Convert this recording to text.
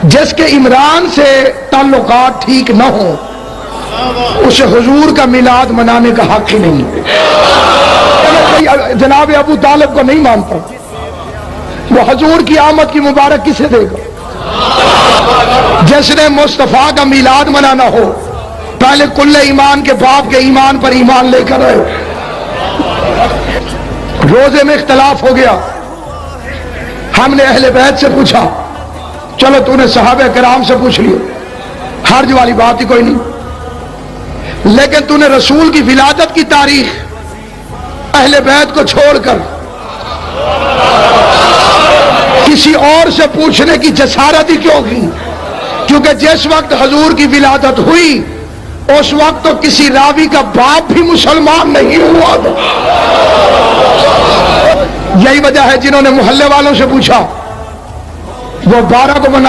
جس کے عمران سے تعلقات ٹھیک نہ ہو اسے حضور کا میلاد منانے کا حق ہی نہیں ہے۔ جناب ابو طالب کو نہیں مانتا، وہ حضور کی آمد کی مبارک کسے دے گا؟ جس نے مصطفیٰ کا میلاد منانا ہو پہلے کل ایمان کے باپ کے ایمان پر ایمان لے کر رہے۔ روزے میں اختلاف ہو گیا، ہم نے اہل بیت سے پوچھا، چلو تو نے صحابہ کرام سے پوچھ لیا، حرج والی بات ہی کوئی نہیں، لیکن تو نے رسول کی ولادت کی تاریخ اہل بیت کو چھوڑ کر کسی اور سے پوچھنے کی جسارت ہی کیوں کی؟ کیونکہ جس وقت حضور کی ولادت ہوئی اس وقت تو کسی راوی کا باپ بھی مسلمان نہیں ہوا تھا۔ یہی وجہ ہے جنہوں نے محلے والوں سے پوچھا وہ 12 کو بنا